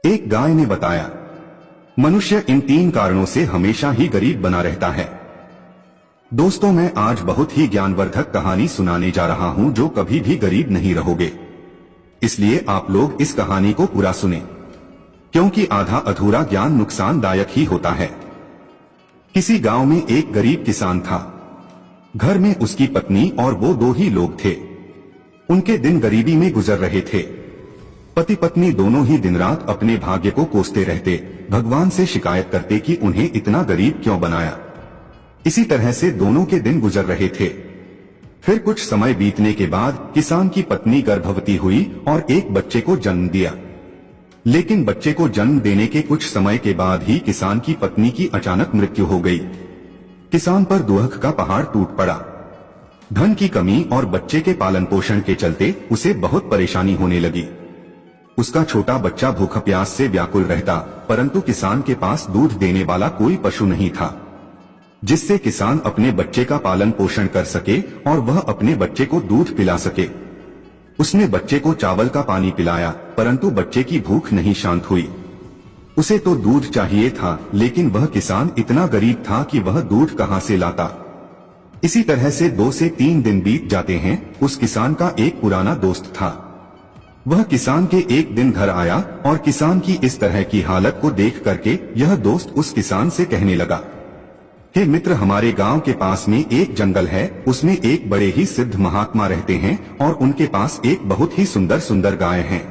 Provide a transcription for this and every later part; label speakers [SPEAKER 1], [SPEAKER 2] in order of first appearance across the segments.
[SPEAKER 1] एक गाय ने बताया, मनुष्य इन 3 कारणों से हमेशा ही गरीब बना रहता है। दोस्तों, मैं आज बहुत ही ज्ञानवर्धक कहानी सुनाने जा रहा हूं जो कभी भी गरीब नहीं रहोगे। इसलिए आप लोग इस कहानी को पूरा सुने, क्योंकि आधा अधूरा ज्ञान नुकसानदायक ही होता है। किसी गांव में एक गरीब किसान था। घर में उसकी पत्नी और वो 2 ही लोग थे। उनके दिन गरीबी में गुजर रहे थे। पति पत्नी दोनों ही दिन रात अपने भाग्य को कोसते रहते, भगवान से शिकायत करते कि उन्हें इतना गरीब क्यों बनाया। इसी तरह से दोनों के दिन गुजर रहे थे। फिर कुछ समय बीतने के बाद किसान की पत्नी गर्भवती हुई और एक बच्चे को जन्म दिया। लेकिन बच्चे को जन्म देने के कुछ समय के बाद ही किसान की पत्नी की अचानक मृत्यु हो गई। किसान पर दुख का पहाड़ टूट पड़ा। धन की कमी और बच्चे के पालन पोषण के चलते उसे बहुत परेशानी होने लगी। उसका छोटा बच्चा भूख प्यास से व्याकुल रहता, परंतु किसान के पास दूध देने वाला कोई पशु नहीं था जिससे किसान अपने बच्चे का पालन पोषण कर सके और वह अपने बच्चे को दूध पिला सके। उसने बच्चे को चावल का पानी पिलाया, परंतु बच्चे की भूख नहीं शांत हुई। उसे तो दूध चाहिए था, लेकिन वह किसान इतना गरीब था कि वह दूध कहां से लाता। इसी तरह से 2 से 3 दिन बीत जाते हैं। उस किसान का एक पुराना दोस्त था। वह किसान के एक दिन घर आया और किसान की इस तरह की हालत को देख करके यह दोस्त उस किसान से कहने लगा, हे मित्र, हमारे गांव के पास में एक जंगल है। उसमें एक बड़े ही सिद्ध महात्मा रहते हैं और उनके पास एक बहुत ही सुंदर सुंदर गाय हैं।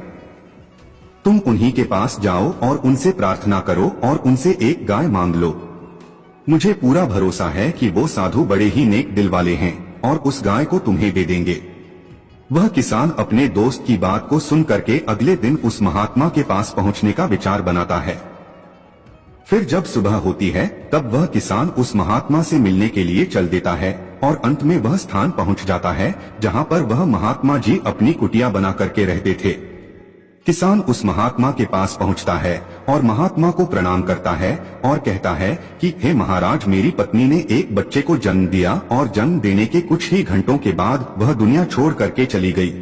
[SPEAKER 1] तुम उन्हीं के पास जाओ और उनसे प्रार्थना करो और उनसे एक गाय मांग लो। मुझे पूरा भरोसा है कि वो साधु बड़े ही नेक दिल वाले हैं और उस गाय को तुम्हें दे देंगे। वह किसान अपने दोस्त की बात को सुन करके अगले दिन उस महात्मा के पास पहुंचने का विचार बनाता है। फिर जब सुबह होती है तब वह किसान उस महात्मा से मिलने के लिए चल देता है और अंत में वह स्थान पहुंच जाता है जहां पर वह महात्मा जी अपनी कुटिया बना करके रहते थे। किसान उस महात्मा के पास पहुंचता है और महात्मा को प्रणाम करता है और कहता है कि हे महाराज, मेरी पत्नी ने एक बच्चे को जन्म दिया और जन्म देने के कुछ ही घंटों के बाद वह दुनिया छोड़ करके चली गई,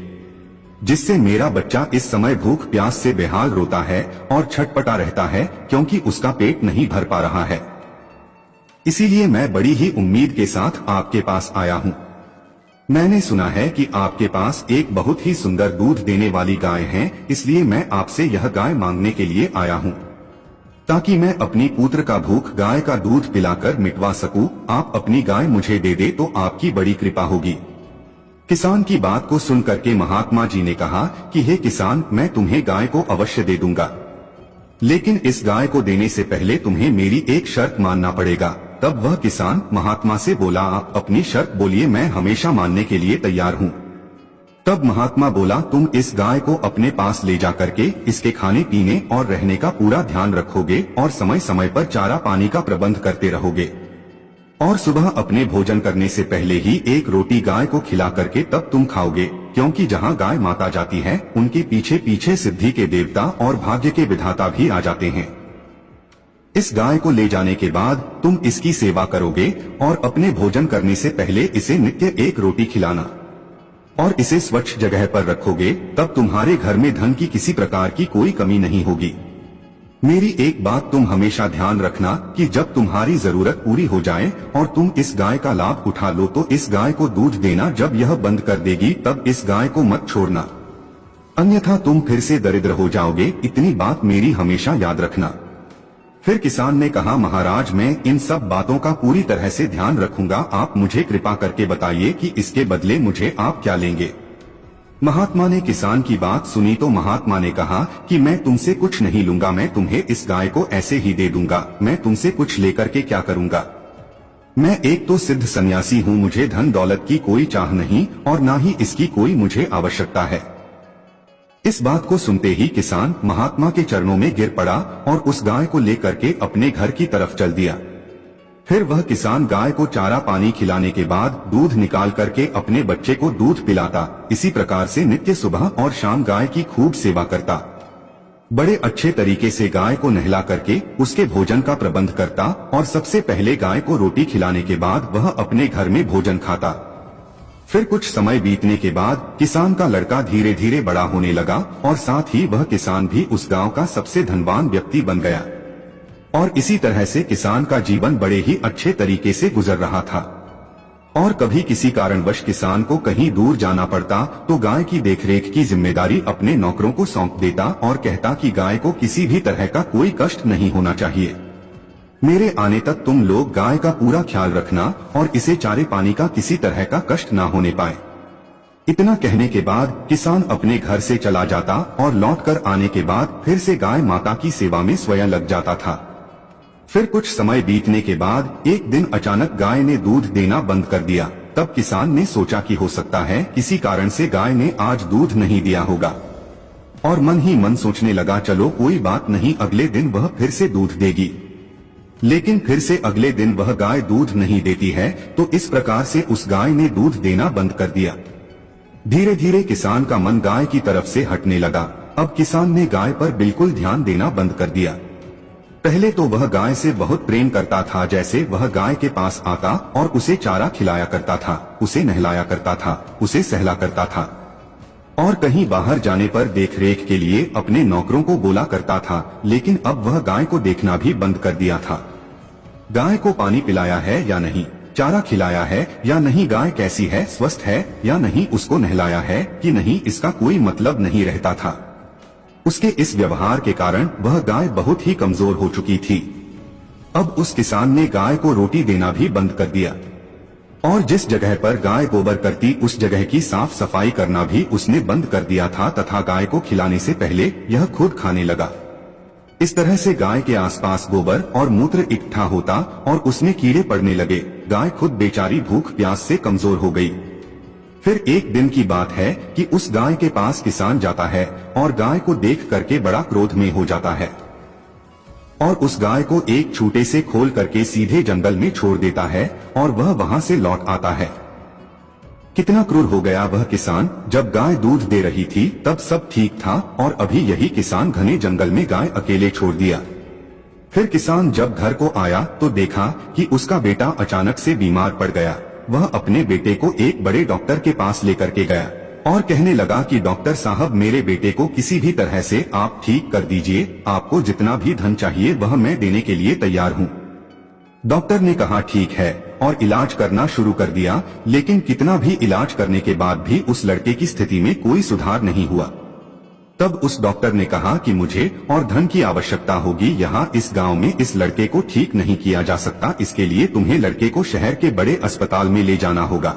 [SPEAKER 1] जिससे मेरा बच्चा इस समय भूख प्यास से बेहाल रोता है और छटपटा रहता है क्योंकि उसका पेट नहीं भर पा रहा है। इसीलिए मैं बड़ी ही उम्मीद के साथ आपके पास आया हूँ। मैंने सुना है कि आपके पास एक बहुत ही सुंदर दूध देने वाली गाय है, इसलिए मैं आपसे यह गाय मांगने के लिए आया हूँ ताकि मैं अपनी पुत्र का भूख गाय का दूध पिलाकर मिटवा सकूं। आप अपनी गाय मुझे दे दे तो आपकी बड़ी कृपा होगी। किसान की बात को सुन करके महात्मा जी ने कहा कि हे किसान, मैं तुम्हें गाय को अवश्य दे दूंगा, लेकिन इस गाय को देने से पहले तुम्हें मेरी एक शर्त मानना पड़ेगा। तब वह किसान महात्मा से बोला, आप अपनी शर्त बोलिए, मैं हमेशा मानने के लिए तैयार हूँ। तब महात्मा बोला, तुम इस गाय को अपने पास ले जा करके इसके खाने पीने और रहने का पूरा ध्यान रखोगे और समय समय पर चारा पानी का प्रबंध करते रहोगे और सुबह अपने भोजन करने से पहले ही एक रोटी गाय को खिला करके तब तुम खाओगे, क्योंकि जहाँ गाय माता जाती है उनके पीछे पीछे सिद्धि के देवता और भाग्य के विधाता भी आ जाते हैं। इस गाय को ले जाने के बाद तुम इसकी सेवा करोगे और अपने भोजन करने से पहले इसे नित्य एक रोटी खिलाना और इसे स्वच्छ जगह पर रखोगे। तब तुम्हारे घर में धन की किसी प्रकार की कोई कमी नहीं होगी। मेरी एक बात तुम हमेशा ध्यान रखना कि जब तुम्हारी जरूरत पूरी हो जाए और तुम इस गाय का लाभ उठा लो तो इस गाय को दूध देना। जब यह बंद कर देगी तब इस गाय को मत छोड़ना, अन्यथा तुम फिर से दरिद्र हो जाओगे। इतनी बात मेरी हमेशा याद रखना। फिर किसान ने कहा, महाराज, मैं इन सब बातों का पूरी तरह से ध्यान रखूंगा। आप मुझे कृपा करके बताइए कि इसके बदले मुझे आप क्या लेंगे। महात्मा ने किसान की बात सुनी तो महात्मा ने कहा कि मैं तुमसे कुछ नहीं लूंगा, मैं तुम्हें इस गाय को ऐसे ही दे दूंगा। मैं तुमसे कुछ लेकर के क्या करूंगा। मैं एक तो सिद्ध सन्यासी हूँ, मुझे धन दौलत की कोई चाह नहीं और ना ही इसकी कोई मुझे आवश्यकता है। इस बात को सुनते ही किसान महात्मा के चरणों में गिर पड़ा और उस गाय को लेकर के अपने घर की तरफ चल दिया। फिर वह किसान गाय को चारा पानी खिलाने के बाद दूध निकाल करके अपने बच्चे को दूध पिलाता। इसी प्रकार से नित्य सुबह और शाम गाय की खूब सेवा करता। बड़े अच्छे तरीके से गाय को नहला करके उसके भोजन का प्रबंध करता और सबसे पहले गाय को रोटी खिलाने के बाद वह अपने घर में भोजन खाता। फिर कुछ समय बीतने के बाद किसान का लड़का धीरे धीरे बड़ा होने लगा और साथ ही वह किसान भी उस गांव का सबसे धनवान व्यक्ति बन गया। और इसी तरह से किसान का जीवन बड़े ही अच्छे तरीके से गुजर रहा था। और कभी किसी कारणवश किसान को कहीं दूर जाना पड़ता तो गाय की देखरेख की जिम्मेदारी अपने नौकरों को सौंप देता और कहता कि गाय को किसी भी तरह का कोई कष्ट नहीं होना चाहिए। मेरे आने तक तुम लोग गाय का पूरा ख्याल रखना और इसे चारे पानी का किसी तरह का कष्ट ना होने पाए। इतना कहने के बाद किसान अपने घर से चला जाता और लौटकर आने के बाद फिर से गाय माता की सेवा में स्वयं लग जाता था। फिर कुछ समय बीतने के बाद एक दिन अचानक गाय ने दूध देना बंद कर दिया। तब किसान ने सोचा कि हो सकता है किसी कारण से गाय ने आज दूध नहीं दिया होगा, और मन ही मन सोचने लगा चलो कोई बात नहीं, अगले दिन वह फिर से दूध देगी। लेकिन फिर से अगले दिन वह गाय दूध नहीं देती है, तो इस प्रकार से उस गाय ने दूध देना बंद कर दिया। धीरे धीरे किसान का मन गाय की तरफ से हटने लगा। अब किसान ने गाय पर बिल्कुल ध्यान देना बंद कर दिया। पहले तो वह गाय से बहुत प्रेम करता था, जैसे वह गाय के पास आता और उसे चारा खिलाया करता था, उसे नहलाया करता था, उसे सहला करता था, और कहीं बाहर जाने पर देखरेख के लिए अपने नौकरों को बोला करता था। लेकिन अब वह गाय को देखना भी बंद कर दिया था। गाय को पानी पिलाया है या नहीं, चारा खिलाया है या नहीं, गाय कैसी है, स्वस्थ है या नहीं, उसको नहलाया है कि नहीं, इसका कोई मतलब नहीं रहता था। उसके इस व्यवहार के कारण वह गाय बहुत ही कमजोर हो चुकी थी। अब उस किसान ने गाय को रोटी देना भी बंद कर दिया, और जिस जगह पर गाय गोबर करती उस जगह की साफ सफाई करना भी उसने बंद कर दिया था, तथा गाय को खिलाने से पहले यह खुद खाने लगा। इस तरह से गाय के आसपास गोबर और मूत्र इकट्ठा होता और उसमें कीड़े पड़ने लगे। गाय खुद बेचारी भूख प्यास से कमजोर हो गई। फिर एक दिन की बात है कि उस गाय के पास किसान जाता है और गाय को देख करके बड़ा क्रोध में हो जाता है, और उस गाय को एक छूटे से खोल करके सीधे जंगल में छोड़ देता है और वह वहां से लौट आता है। कितना क्रूर हो गया वह किसान। जब गाय दूध दे रही थी तब सब ठीक था, और अभी यही किसान घने जंगल में गाय अकेले छोड़ दिया। फिर किसान जब घर को आया तो देखा कि उसका बेटा अचानक से बीमार पड़ गया। वह अपने बेटे को एक बड़े डॉक्टर के पास लेकर के गया और कहने लगा कि डॉक्टर साहब, मेरे बेटे को किसी भी तरह से आप ठीक कर दीजिए, आपको जितना भी धन चाहिए वह मैं देने के लिए तैयार हूँ। डॉक्टर ने कहा ठीक है, और इलाज करना शुरू कर दिया। लेकिन कितना भी इलाज करने के बाद भी उस लड़के की स्थिति में कोई सुधार नहीं हुआ। तब उस डॉक्टर ने कहा कि मुझे और धन की आवश्यकता होगी, यहाँ इस गांव में इस लड़के को ठीक नहीं किया जा सकता, इसके लिए तुम्हें लड़के को शहर के बड़े अस्पताल में ले जाना होगा।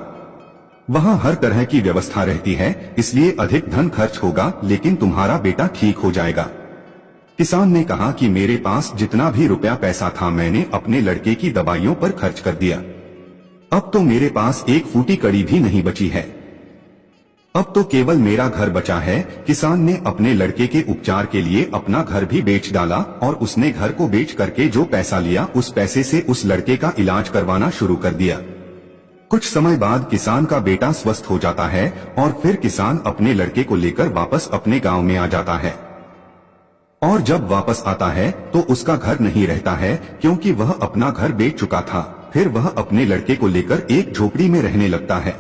[SPEAKER 1] वहाँ हर तरह की व्यवस्था रहती है, इसलिए अधिक धन खर्च होगा, लेकिन तुम्हारा बेटा ठीक हो जाएगा। किसान ने कहा कि मेरे पास जितना भी रुपया पैसा था मैंने अपने लड़के की दवाइयों पर खर्च कर दिया। अब तो मेरे पास एक फूटी कड़ी भी नहीं बची है। अब तो केवल मेरा घर बचा है। किसान ने अपने लड़के के उपचार के लिए अपना घर भी बेच डाला, और उसने घर को बेच करके जो पैसा लिया उस पैसे से उस लड़के का इलाज करवाना शुरू कर दिया। कुछ समय बाद किसान का बेटा स्वस्थ हो जाता है, और फिर किसान अपने लड़के को लेकर वापस अपने गांव में आ जाता है। और जब वापस आता है तो उसका घर नहीं रहता है, क्योंकि वह अपना घर बेच चुका था। फिर वह अपने लड़के को लेकर एक झोपड़ी में रहने लगता है।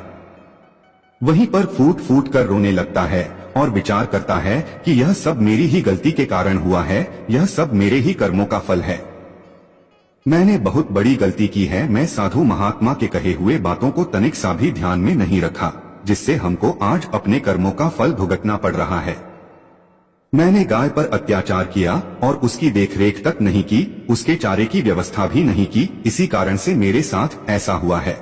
[SPEAKER 1] वहीं पर फूट फूट कर रोने लगता है और विचार करता है कि यह सब मेरी ही गलती के कारण हुआ है, यह सब मेरे ही कर्मों का फल है। मैंने बहुत बड़ी गलती की है। मैं साधु महात्मा के कहे हुए बातों को तनिक सा भी ध्यान में नहीं रखा, जिससे हमको आज अपने कर्मों का फल भुगतना पड़ रहा है। मैंने गाय पर अत्याचार किया और उसकी देखरेख तक नहीं की, उसके चारे की व्यवस्था भी नहीं की, इसी कारण से मेरे साथ ऐसा हुआ है।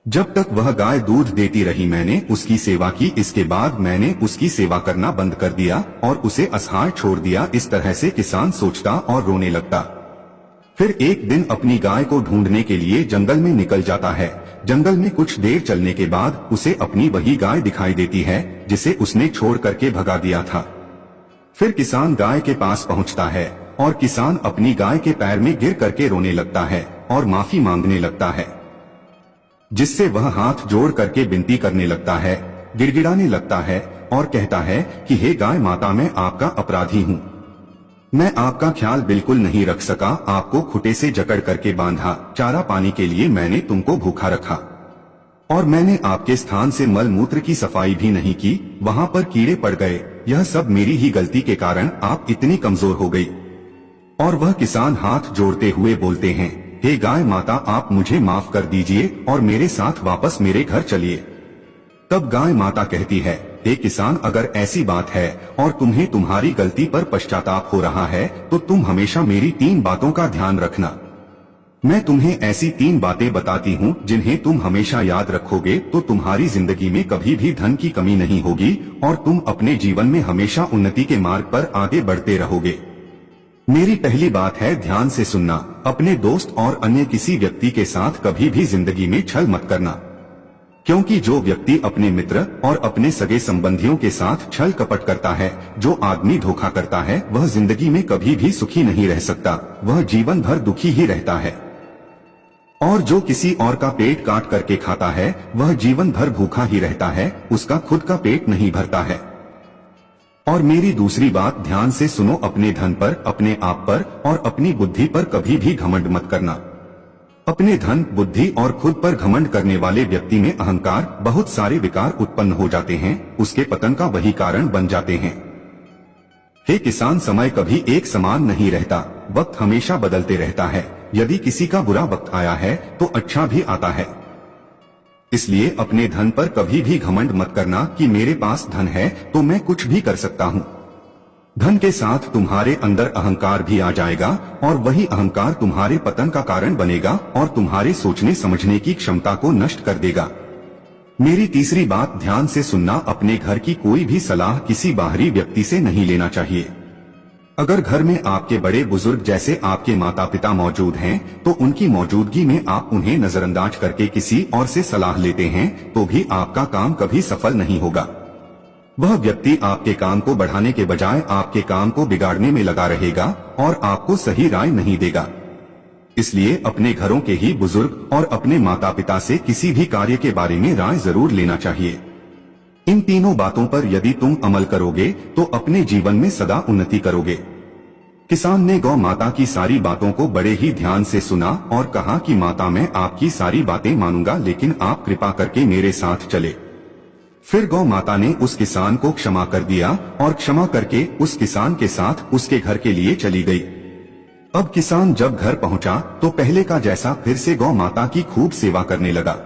[SPEAKER 1] जब तक वह गाय दूध देती रही मैंने उसकी सेवा की, इसके बाद मैंने उसकी सेवा करना बंद कर दिया और उसे असहाय छोड़ दिया। इस तरह से किसान सोचता और रोने लगता। फिर एक दिन अपनी गाय को ढूंढने के लिए जंगल में निकल जाता है। जंगल में कुछ देर चलने के बाद उसे अपनी वही गाय दिखाई देती है जिसे उसने छोड़ करके भगा दिया था। फिर किसान गाय के पास पहुंचता है और किसान अपनी गाय के पैर में गिर करके रोने लगता है और माफी मांगने लगता है, जिससे वह हाथ जोड़ करके विनती करने लगता है, गिड़गिड़ाने लगता है और कहता है कि हे गाय माता, मैं आपका अपराधी हूँ। मैं आपका ख्याल बिल्कुल नहीं रख सका, आपको खुटे से जकड़ करके बांधा, चारा पानी के लिए मैंने तुमको भूखा रखा और मैंने आपके स्थान से मल मूत्र की सफाई भी नहीं की, वहाँ पर कीड़े पड़ गए। यह सब मेरी ही गलती के कारण आप इतनी कमजोर हो गई। और वह किसान हाथ जोड़ते हुए बोलते हैं, हे गाय माता, आप मुझे माफ कर दीजिए और मेरे साथ वापस मेरे घर चलिए। तब गाय माता कहती है, हे किसान, अगर ऐसी बात है और तुम्हें तुम्हारी गलती पर पश्चाताप हो रहा है तो तुम हमेशा मेरी 3 बातों का ध्यान रखना। मैं तुम्हें ऐसी 3 बातें बताती हूँ जिन्हें तुम हमेशा याद रखोगे तो तुम्हारी जिंदगी में कभी भी धन की कमी नहीं होगी और तुम अपने जीवन में हमेशा उन्नति के मार्ग पर आगे बढ़ते रहोगे। मेरी पहली बात है, ध्यान से सुनना। अपने दोस्त और अन्य किसी व्यक्ति के साथ कभी भी जिंदगी में छल मत करना, क्योंकि जो व्यक्ति अपने मित्र और अपने सगे संबंधियों के साथ छल कपट करता है, जो आदमी धोखा करता है, वह जिंदगी में कभी भी सुखी नहीं रह सकता, वह जीवन भर दुखी ही रहता है। और जो किसी और का पेट काट करके खाता है, वह जीवन भर भूखा ही रहता है, उसका खुद का पेट नहीं भरता है। और मेरी दूसरी बात, ध्यान से सुनो, अपने धन पर, अपने आप पर और अपनी बुद्धि पर कभी भी घमंड मत करना। अपने धन, बुद्धि और खुद पर घमंड करने वाले व्यक्ति में अहंकार, बहुत सारे विकार उत्पन्न हो जाते हैं, उसके पतन का वही कारण बन जाते हैं। हे किसान, समय कभी एक समान नहीं रहता, वक्त हमेशा बदलते रहता है। यदि किसी का बुरा वक्त आया है तो अच्छा भी आता है। इसलिए अपने धन पर कभी भी घमंड मत करना कि मेरे पास धन है तो मैं कुछ भी कर सकता हूँ। धन के साथ तुम्हारे अंदर अहंकार भी आ जाएगा और वही अहंकार तुम्हारे पतन का कारण बनेगा और तुम्हारे सोचने समझने की क्षमता को नष्ट कर देगा। मेरी तीसरी बात, ध्यान से सुनना, अपने घर की कोई भी सलाह किसी बाहरी व्यक्ति से नहीं लेना चाहिए। अगर घर में आपके बड़े बुजुर्ग जैसे आपके माता पिता मौजूद हैं, तो उनकी मौजूदगी में आप उन्हें नजरअंदाज करके किसी और से सलाह लेते हैं तो भी आपका काम कभी सफल नहीं होगा। वह व्यक्ति आपके काम को बढ़ाने के बजाय आपके काम को बिगाड़ने में लगा रहेगा और आपको सही राय नहीं देगा। इसलिए अपने घरों के ही बुजुर्ग और अपने माता पिता से किसी भी कार्य के बारे में राय जरूर लेना चाहिए। इन तीनों बातों पर यदि तुम अमल करोगे तो अपने जीवन में सदा उन्नति करोगे। किसान ने गौ माता की सारी बातों को बड़े ही ध्यान से सुना और कहा कि माता, मैं आपकी सारी बातें मानूंगा, लेकिन आप कृपा करके मेरे साथ चले। फिर गौ माता ने उस किसान को क्षमा कर दिया और क्षमा करके उस किसान के साथ उसके घर के लिए चली गई। अब किसान जब घर पहुंचा तो पहले का जैसा फिर से गौ माता की खूब सेवा करने लगा।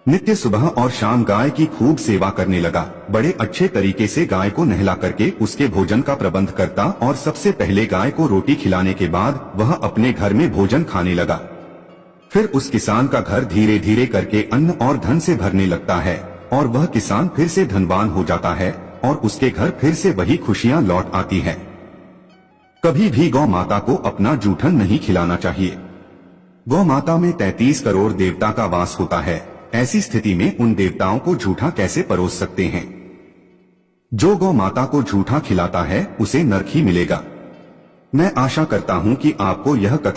[SPEAKER 1] नित्य सुबह और शाम गाय की खूब सेवा करने लगा। बड़े अच्छे तरीके से गाय को नहला करके उसके भोजन का प्रबंध करता और सबसे पहले गाय को रोटी खिलाने के बाद वह अपने घर में भोजन खाने लगा। फिर उस किसान का घर धीरे धीरे करके अन्न और धन से भरने लगता है और वह किसान फिर से धनवान हो जाता है और उसके घर फिर से वही खुशियां लौट आती हैं। कभी भी गौ माता को अपना जूठन नहीं खिलाना चाहिए। गौ माता में 33 करोड़ देवता का वास होता है। ऐसी स्थिति में उन देवताओं को झूठा कैसे परोस सकते हैं। जो गौ माता को झूठा खिलाता है उसे नरक ही मिलेगा। मैं आशा करता हूं कि आपको यह कथा